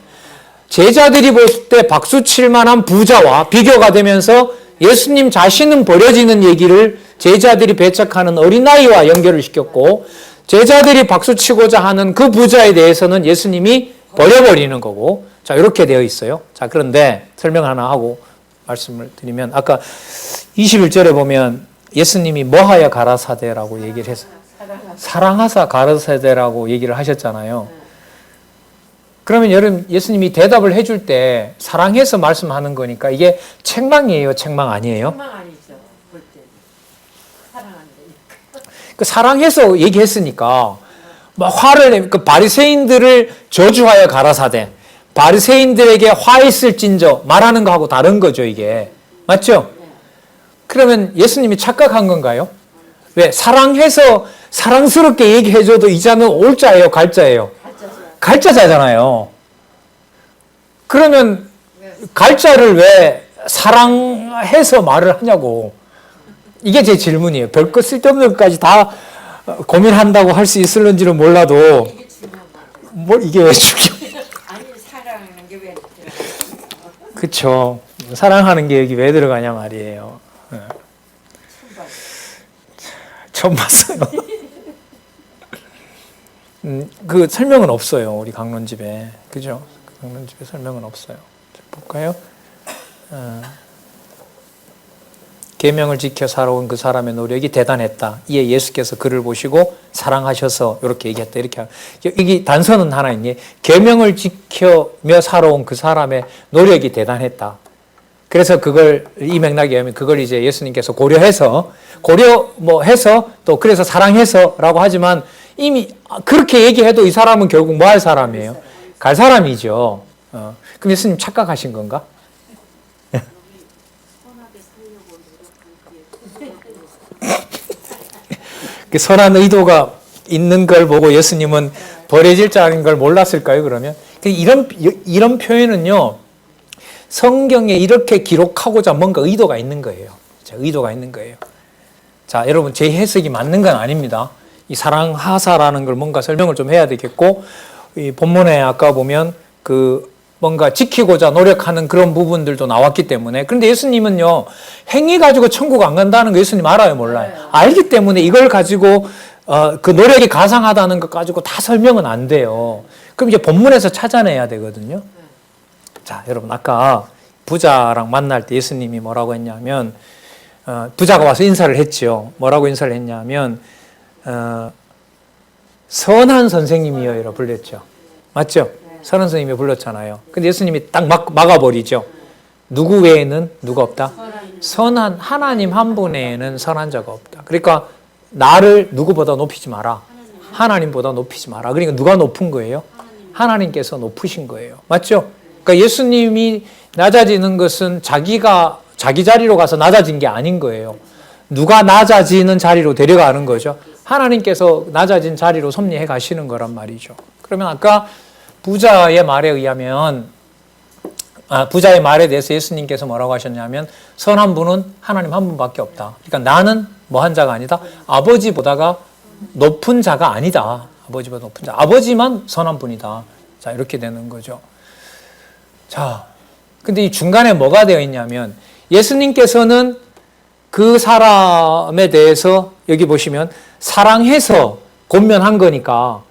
제자들이 볼 때 박수 칠 만한 부자와 비교가 되면서 예수님 자신은 버려지는 얘기를 제자들이 배척하는 어린아이와 연결을 시켰고 제자들이 박수 치고자 하는 그 부자에 대해서는 예수님이 버려버리는 거고 자 이렇게 되어 있어요. 자 그런데 설명 하나 하고 말씀을 드리면 아까 21절에 보면 예수님이 뭐하여 가라사대라고 얘기를 했어요. 사랑하사 가라사대라고 얘기를 하셨잖아요. 그러면 여러분 예수님이 대답을 해줄 때 사랑해서 말씀하는 거니까 이게 책망이에요, 책망 아니에요? 책망 아니죠. 볼 때. 사랑한다니까. 그 사랑해서 얘기했으니까 막 화를 내, 그 바리새인들을 저주하여 가라사대. 바리새인들에게 화 있을진저 말하는 거하고 다른 거죠, 이게. 맞죠? 그러면 예수님이 착각한 건가요? 왜? 사랑해서 사랑스럽게 얘기해줘도 이 자는 올 자예요, 갈 자예요? 갈 자잖아요. 그러면 갈 자를 왜 사랑해서 말을 하냐고. 이게 제 질문이에요. 별것 쓸데없는 것까지 다 고민한다고 할 수 있을는지는 몰라도 이게 중요한 거죠. 뭘 이게 왜 중요해요? 아니 사랑하는 게 왜 그쵸. 사랑하는 게 여기 왜 들어가냐 말이에요. 처음 봤어요. 그 설명은 없어요. 우리 강론집에. 그죠? 강론집에 설명은 없어요. 볼까요? 계명을 지켜 살아온 그 사람의 노력이 대단했다. 이에 예수께서 그를 보시고 사랑하셔서 이렇게 얘기했다. 이렇게 여기 단서는 하나 있니? 계명을 지켜며 살아온 그 사람의 노력이 대단했다. 그래서 그걸 이 맥락에 의하면 그걸 이제 예수님께서 고려해서 또 그래서 사랑해서라고 하지만 이미 그렇게 얘기해도 이 사람은 결국 뭐 할 사람이에요? 갈 사람이죠. 그럼 예수님 착각하신 건가? 그 선한 의도가 있는 걸 보고 예수님은 버려질 자인 걸 몰랐을까요, 그러면? 이런 표현은요, 성경에 이렇게 기록하고자 뭔가 의도가 있는 거예요. 의도가 있는 거예요. 자, 여러분, 제 해석이 맞는 건 아닙니다. 이 사랑하사라는 걸 뭔가 설명을 좀 해야 되겠고, 이 본문에 아까 보면 뭔가 지키고자 노력하는 그런 부분들도 나왔기 때문에. 그런데 예수님은요, 행위 가지고 천국 안 간다는 거 예수님 알아요, 몰라요? 알기 때문에 이걸 가지고, 그 노력이 가상하다는 것 가지고 다 설명은 안 돼요. 그럼 이제 본문에서 찾아내야 되거든요. 자, 여러분, 아까 부자랑 만날 때 예수님이 뭐라고 했냐면, 부자가 와서 인사를 했죠. 뭐라고 인사를 했냐면, 선한 선생님이여 이라 불렀죠. 맞죠? 선한 선생님이 불렀잖아요. 근데 예수님이 딱 막아버리죠. 누구 외에는 누가 없다? 선한 하나님 한 분 외에는 선한 자가 없다. 그러니까 나를 누구보다 높이지 마라. 하나님보다 높이지 마라. 그러니까 누가 높은 거예요? 하나님께서 높으신 거예요. 맞죠? 그러니까 예수님이 낮아지는 것은 자기 자리로 가서 낮아진 게 아닌 거예요. 누가 낮아지는 자리로 데려가는 거죠? 하나님께서 낮아진 자리로 섭리해 가시는 거란 말이죠. 그러면 아까 부자의 말에 의하면 부자의 말에 대해서 예수님께서 뭐라고 하셨냐면 선한 분은 하나님 한 분밖에 없다. 그러니까 나는 뭐 한 자가 아니다. 아버지보다가 높은 자가 아니다. 아버지보다 높은 자. 아버지만 선한 분이다. 자, 이렇게 되는 거죠. 자, 근데 이 중간에 뭐가 되어 있냐면 예수님께서는 그 사람에 대해서 여기 보시면 사랑해서 권면한 거니까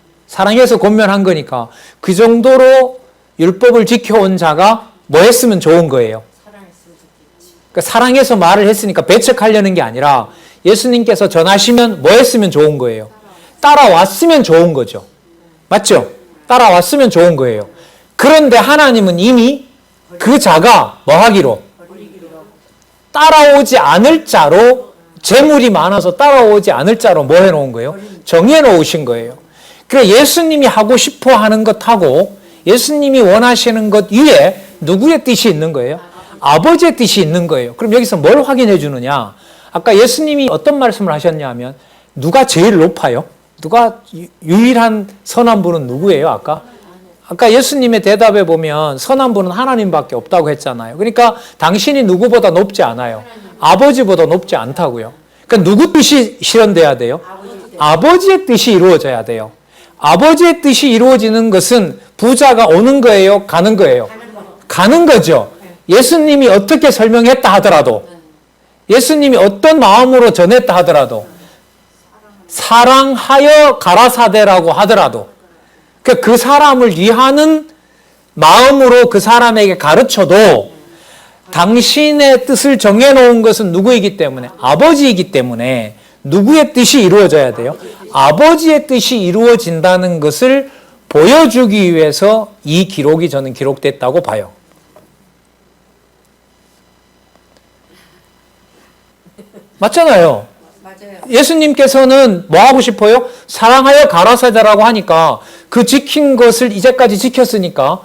그 정도로 율법을 지켜온 자가 뭐 했으면 좋은 거예요? 사랑했으면 좋겠지. 그러니까 사랑해서 말을 했으니까 배척하려는 게 아니라 예수님께서 전하시면 뭐 했으면 좋은 거예요? 따라왔으면 좋은 거죠. 맞죠? 따라왔으면 좋은 거예요. 그런데 하나님은 이미 그 자가 뭐 하기로? 따라오지 않을 자로, 재물이 많아서 따라오지 않을 자로 뭐 해놓은 거예요? 정해놓으신 거예요. 그래 예수님이 하고 싶어 하는 것하고 예수님이 원하시는 것 위에 누구의 뜻이 있는 거예요? 아버지의 뜻이 있는 거예요. 그럼 여기서 뭘 확인해 주느냐? 아까 예수님이 어떤 말씀을 하셨냐면 누가 제일 높아요? 누가 유일한 선한 분은 누구예요? 아까 예수님의 대답에 보면 선한 분은 하나님밖에 없다고 했잖아요. 그러니까 당신이 누구보다 높지 않아요. 아버지보다 높지 않다고요. 그러니까 누구 뜻이 실현돼야 돼요? 아버지의 뜻이 이루어져야 돼요. 아버지의 뜻이 이루어지는 것은 부자가 오는 거예요? 가는 거예요? 가는 거죠. 예수님이 어떻게 설명했다 하더라도, 예수님이 어떤 마음으로 전했다 하더라도, 사랑하여 가라사대라고 하더라도, 그 사람을 위하는 마음으로 그 사람에게 가르쳐도 당신의 뜻을 정해놓은 것은 누구이기 때문에? 아버지이기 때문에 누구의 뜻이 이루어져야 돼요? 아버지의 뜻이 이루어진다는 것을 보여주기 위해서 이 기록이 저는 기록됐다고 봐요. 맞잖아요. 맞아요. 예수님께서는 뭐 하고 싶어요? 사랑하여 가라사대라고 하니까 그 지킨 것을 이제까지 지켰으니까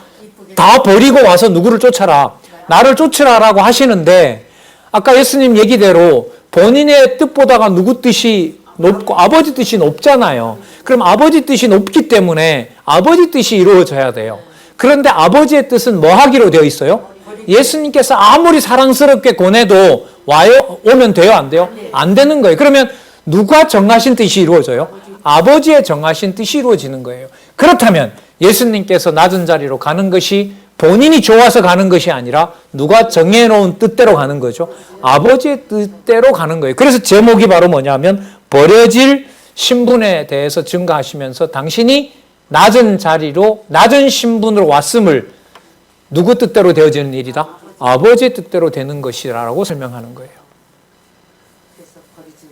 다 버리고 와서 누구를 쫓아라. 나를 쫓으라라고 하시는데 아까 예수님 얘기대로 본인의 뜻보다가 누구 뜻이 높고 아버지 뜻이 높잖아요. 그럼 아버지 뜻이 높기 때문에 아버지 뜻이 이루어져야 돼요. 그런데 아버지의 뜻은 뭐 하기로 되어 있어요? 예수님께서 아무리 사랑스럽게 권해도 오면 돼요? 안 돼요? 안 되는 거예요. 그러면 누가 정하신 뜻이 이루어져요? 아버지의 정하신 뜻이 이루어지는 거예요. 그렇다면 예수님께서 낮은 자리로 가는 것이 본인이 좋아서 가는 것이 아니라 누가 정해놓은 뜻대로 가는 거죠. 아버지의 뜻대로 가는 거예요. 그래서 제목이 바로 뭐냐면 버려질 신분에 대해서 증거하시면서 당신이 낮은 자리로 낮은 신분으로 왔음을 누구 뜻대로 되어지는 일이다? 아버지의 뜻대로 되는 것이라고 설명하는 거예요. 그래서 버리지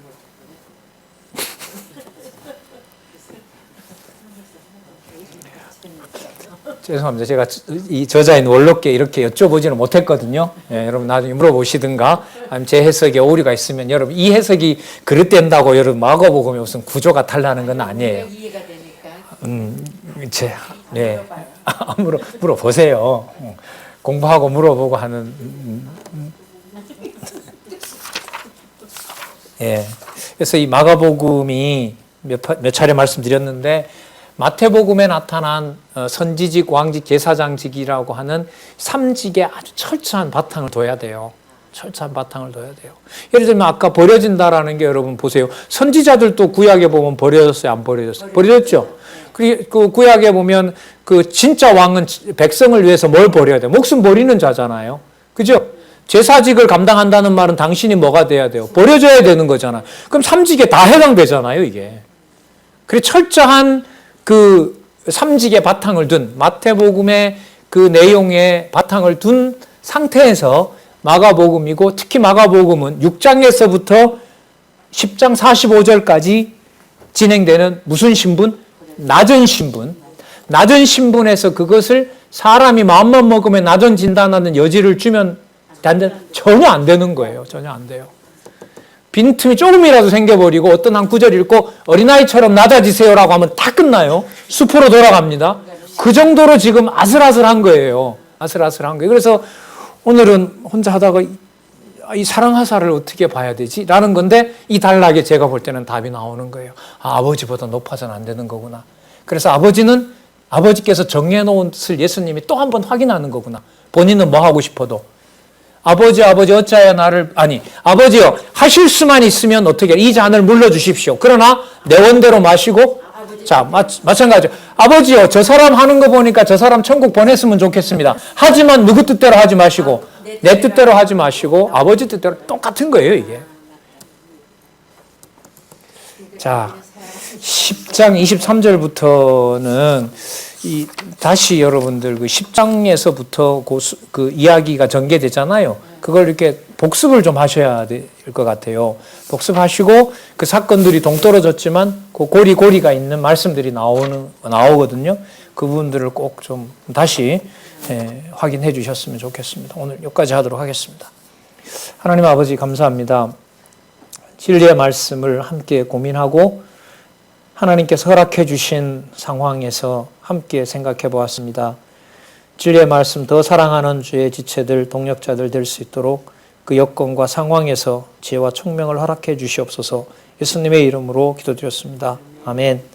못했구나. 죄송합니다. 제가 이 저자인 원로께 이렇게 여쭤보지는 못했거든요. 예, 여러분 나중에 물어보시든가 아니면 제 해석에 오류가 있으면 여러분 이 해석이 그릇된다고 여러분 마가복음에 무슨 구조가 달라는 건 아니에요. 이해가 되니까. 네. 물어보세요. 공부하고 물어보고 하는. 예. 그래서 이 마가복음이 몇 차례 말씀드렸는데 마태복음에 나타난 선지직, 왕직, 제사장직이라고 하는 삼직에 아주 철저한 바탕을 둬야 돼요. 철저한 바탕을 둬야 돼요. 예를 들면 아까 버려진다라는 게 여러분 보세요. 선지자들도 구약에 보면 버려졌어요? 안 버려졌어요? 버려졌죠? 그 구약에 보면 그 진짜 왕은 백성을 위해서 뭘 버려야 돼요? 목숨 버리는 자잖아요. 그죠? 제사직을 감당한다는 말은 당신이 뭐가 돼야 돼요? 버려져야 되는 거잖아요. 그럼 삼직에 다 해당되잖아요, 이게. 그래 철저한 그 삼직의 바탕을 둔 마태복음의 그 내용의 바탕을 둔 상태에서 마가복음이고 특히 마가복음은 6장에서부터 10장 45절까지 진행되는 무슨 신분? 낮은 신분. 낮은 신분에서 그것을 사람이 마음만 먹으면 낮아진다는 여지를 주면 전혀 안 되는 거예요. 전혀 안 돼요. 빈틈이 조금이라도 생겨버리고 어떤 한 구절 읽고 어린아이처럼 낮아지세요라고 하면 다 끝나요. 숲으로 돌아갑니다. 그 정도로 지금 아슬아슬한 거예요. 아슬아슬한 거예요. 그래서 오늘은 혼자 하다가 이 사랑하사를 어떻게 봐야 되지? 라는 건데 이 단락에 제가 볼 때는 답이 나오는 거예요. 아, 아버지보다 높아서는 안 되는 거구나. 그래서 아버지께서 정해놓은 것을 예수님이 또 한 번 확인하는 거구나. 본인은 뭐 하고 싶어도. 아버지 어찌하여 아버지요, 하실 수만 있으면 어떻게, 이 잔을 물러주십시오. 그러나 내 원대로 마시고, 자, 마찬가지죠. 아버지요, 저 사람 하는 거 보니까 저 사람 천국 보냈으면 좋겠습니다. 하지만 누구 뜻대로 하지 마시고, 내 뜻대로 하지 마시고, 아버지 뜻대로 똑같은 거예요, 이게. 자, 10장 23절부터는 다시 여러분들 그 10장에서부터 그 이야기가 전개되잖아요. 그걸 이렇게 복습을 좀 하셔야 될 것 같아요. 복습하시고 그 사건들이 동떨어졌지만 그 고리가 있는 말씀들이 나오거든요. 그 부분들을 꼭 좀 다시 확인해 주셨으면 좋겠습니다. 오늘 여기까지 하도록 하겠습니다. 하나님 아버지 감사합니다. 진리의 말씀을 함께 고민하고 하나님께서 허락해 주신 상황에서 함께 생각해 보았습니다. 진리의 말씀 더 사랑하는 주의 지체들, 동역자들 될 수 있도록 그 여건과 상황에서 지혜와 총명을 허락해 주시옵소서. 예수님의 이름으로 기도드렸습니다. 아멘.